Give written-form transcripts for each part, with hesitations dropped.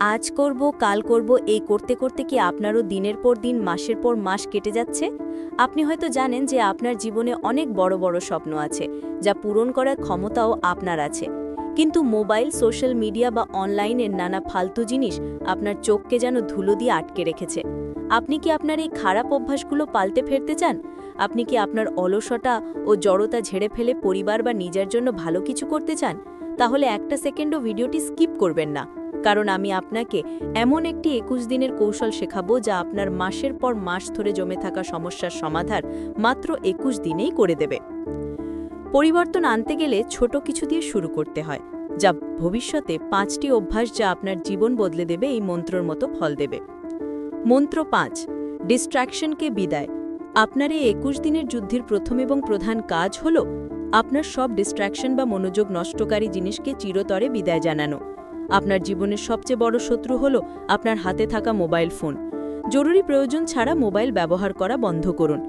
আজ করব কাল করব এই করতে করতে কি আপনারও দিনের পর দিন মাসের পর মাস কেটে যাচ্ছে? আপনি হয়তো জানেন যে আপনার জীবনে অনেক বড় বড় স্বপ্ন আছে, যা পূরণ করার ক্ষমতাও আপনার আছে। কিন্তু মোবাইল, সোশ্যাল মিডিয়া বা অনলাইনের নানা ফালতু জিনিস আপনার চোখকে যেন ধুলো দিয়ে আটকে রেখেছে। আপনি কি আপনার এই খারাপ অভ্যাসগুলো পাল্টে ফেলতে চান? আপনি কি আপনার অলসতা ও জড়তা ঝেড়ে ফেলে পরিবার বা নিজের জন্য ভালো কিছু করতে চান? তাহলে একটা সেকেন্ডও ভিডিওটি স্কিপ করবেন না, কারণ আমি আপনাকে এমন একটি 21 দিনের কৌশল শেখাবো যা আপনার মাসের পর মাস ধরে জমে থাকা সমস্যার সমাধান মাত্র 21 দিনেই করে দেবে। পরিবর্তন আনতে গেলে ছোট কিছু দিয়ে শুরু করতে হয়, যা ভবিষ্যতে 5টি অভ্যাস যা আপনার জীবন বদলে দেবে এই মন্ত্রর মতো ফল দেবে। মন্ত্র 5, ডিস্ট্র্যাকশনকে বিদায়। আপনার এই 21 দিনের যুদ্ধের প্রথম এবং প্রধান কাজ হল আপনার সব ডিস্ট্র্যাকশন বা মনোযোগ নষ্টকারী জিনিসকে চিরতরে বিদায় জানানো। আপনার জীবনের সবচেয়ে বড় শত্রু হল আপনার হাতে থাকা মোবাইল ফোন। জরুরি প্রয়োজন ছাড়া মোবাইল ব্যবহার করা বন্ধ করুন।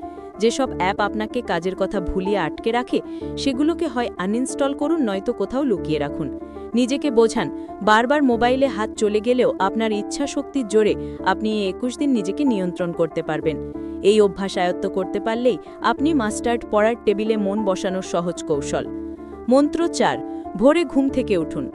যেসব অ্যাপ আপনাকে কাজের কথা ভুলিয়ে আটকে রাখে, সেগুলোকে হয় আনইনস্টল করুন, নয়তো কোথাও লুকিয়ে রাখুন। নিজেকে বোঝান, বারবার মোবাইলে হাত চলে গেলেও আপনার ইচ্ছা শক্তির জোরে আপনি এই 21 দিন নিজেকে নিয়ন্ত্রণ করতে পারবেন। এই অভ্যাস আয়ত্ত করতে পারলেই আপনি মাস্টার্ড পড়ার টেবিলে মন বসানোর সহজ কৌশল। মন্ত্র 4, ভোরে ঘুম থেকে উঠুন।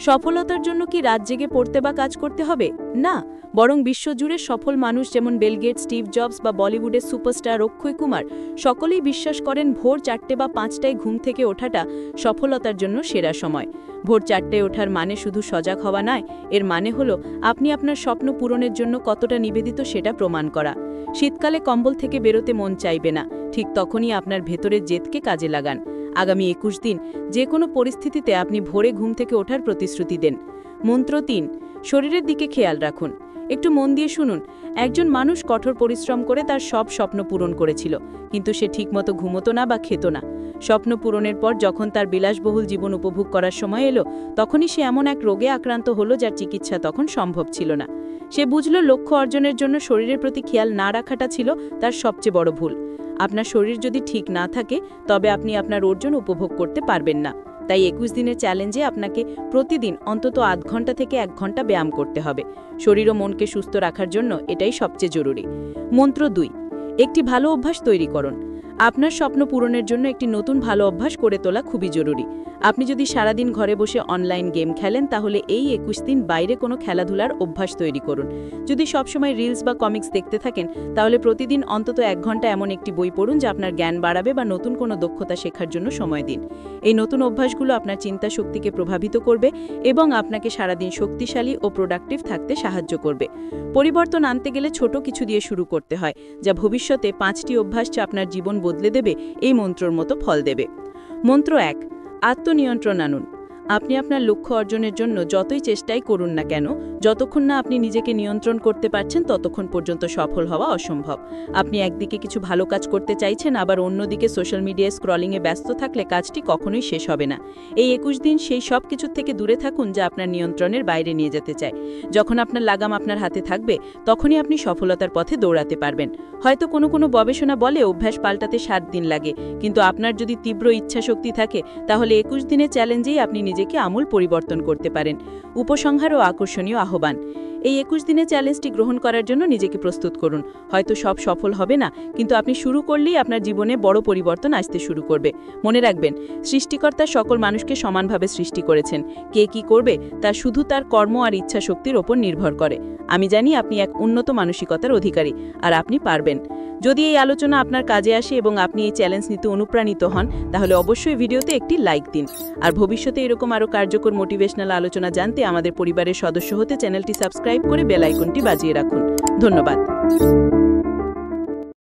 সফলতার জন্য কি রাত জেগে পড়তে বা কাজ করতে হবে? না, বরং বিশ্বজুড়ে সফল মানুষ যেমন বিল গেটস, স্টিভ জবস বা বলিউডের সুপারস্টার অক্ষয় কুমার সকলেই বিশ্বাস করেন ভোর 4টে বা 5টায় ঘুম থেকে ওঠাটা সফলতার জন্য সেরা সময়। ভোর 4টায় ওঠার মানে শুধু সজাগ হওয়া নয়, এর মানে হলো আপনি আপনার স্বপ্ন পূরণের জন্য কতটা নিবেদিত সেটা প্রমাণ করা। শীতকালে কম্বল থেকে বেরোতে মন চাইবে না, ঠিক তখনই আপনার ভেতরের জেদকে কাজে লাগান। আগামী 21 দিন যে কোনো পরিস্থিতিতে আপনি ভোরে ঘুম থেকে ওঠার প্রতিশ্রুতি দেন। মন্ত্র 3, শরীরের দিকে খেয়াল রাখুন। একটু মন দিয়ে শুনুন। একজন মানুষ কঠোর পরিশ্রম করে তার সব স্বপ্ন পূরণ করেছিল, কিন্তু সে ঠিকমতো ঘুমোতো না বা খেত না। স্বপ্ন পূরণের পর যখন তার বিলাসবহুল জীবন উপভোগ করার সময় এলো, তখনই সে এমন এক রোগে আক্রান্ত হলো যার চিকিৎসা তখন সম্ভব ছিল না। সে বুঝল লক্ষ্য অর্জনের জন্য শরীরের প্রতি খেয়াল না রাখাটা ছিল তার সবচেয়ে বড় ভুল। আপনার শরীর যদি ঠিক না থাকে, তবে আপনি আপনার অর্জন উপভোগ করতে পারবেন না। তাই 21 দিনের চ্যালেঞ্জে আপনাকে প্রতিদিন অন্তত আধ ঘন্টা থেকে 1 ঘন্টা ব্যায়াম করতে হবে। শরীর ও মনকে সুস্থ রাখার জন্য এটাই সবচেয়ে জরুরি। মন্ত্র 2, একটি ভালো অভ্যাস তৈরি করুন। আপনার স্বপ্ন পূরণের জন্য একটি নতুন ভালো অভ্যাস করে তোলা খুবই জরুরি। আপনি যদি সারাদিন ঘরে বসে অনলাইন গেম খেলেন, তাহলে এই 21 দিন বাইরে কোনো খেলাধুলার অভ্যাস তৈরি করুন। যদি সবসময় রিলস বা কমিক্স দেখতে থাকেন, তাহলে প্রতিদিন অন্তত 1 ঘন্টা এমন একটি বই পড়ুন যা আপনার জ্ঞান বাড়াবে বা নতুন কোনো দক্ষতা শেখার জন্য সময় দিন। এই নতুন অভ্যাসগুলো আপনার চিন্তা শক্তিকে প্রভাবিত করবে এবং আপনাকে সারাদিন শক্তিশালী ও প্রোডাক্টিভ থাকতে সাহায্য করবে। পরিবর্তন আনতে গেলে ছোট কিছু দিয়ে শুরু করতে হয়, যা ভবিষ্যতে 5টি অভ্যাস যা আপনার জীবন বদলে দেবে এই মন্ত্রর মতো ফল দেবে। মন্ত্র 1, আত্মনিয়ন্ত্রণ আনুন। আপনি আপনার লক্ষ্য অর্জনের জন্য যতই চেষ্টাই করুন না কেন, যতক্ষণ না আপনি নিজেকে নিয়ন্ত্রণ করতে পারছেন ততক্ষণ পর্যন্ত সফল হওয়া অসম্ভব। আপনি একদিকে কিছু ভালো কাজ করতে চাইছেন, আবার অন্যদিকে সোশ্যাল মিডিয়ায় স্ক্রলিংয়ে ব্যস্ত থাকলে কাজটি কখনোই শেষ হবে না। এই 21 দিন সেই সব কিছুর থেকে দূরে থাকুন যা আপনার নিয়ন্ত্রণের বাইরে নিয়ে যেতে চায়। যখন আপনার লাগাম আপনার হাতে থাকবে, তখনই আপনি সফলতার পথে দৌড়াতে পারবেন। হয়তো কোনো গবেষণা বলে অভ্যাস পাল্টাতে 7 দিন লাগে, কিন্তু আপনার যদি তীব্র ইচ্ছাশক্তি থাকে, তাহলে 21 দিনের চ্যালেঞ্জেই আপনি নিজেকে আমূল পরিবর্তন করতে পারেন। উপসংহার ও আকর্ষণীয় আহ্বান। এই 21 দিনের চ্যালেঞ্জটি গ্রহণ করার জন্য নিজেকে প্রস্তুত করুন। হয়তো সব সফল হবে না, কিন্তু আপনি শুরু করলেই আপনার জীবনে বড় পরিবর্তন আসতে শুরু করবে। মনে রাখবেন, সৃষ্টিকর্তা সকল মানুষকে সমানভাবে সৃষ্টি করেছেন। কে কি করবে তা শুধু তার কর্ম আর ইচ্ছা শক্তির ওপর নির্ভর করে। আমি জানি আপনি এক উন্নত মানসিকতার অধিকারী, আর আপনি পারবেন। যদি এই আলোচনা আপনার কাজে আসে এবং আপনি এই চ্যালেঞ্জ নিতে অনুপ্রাণিত হন, তাহলে অবশ্যই ভিডিওতে একটি লাইক দিন। আর ভবিষ্যতে এরকম আরও কার্যকর মোটিভেশনাল আলোচনা জানতে আমাদের পরিবারের সদস্য হতে চ্যানেলটি সাবস্ক্রাইব করে বেল আইকনটি বাজিয়ে রাখুন। ধন্যবাদ।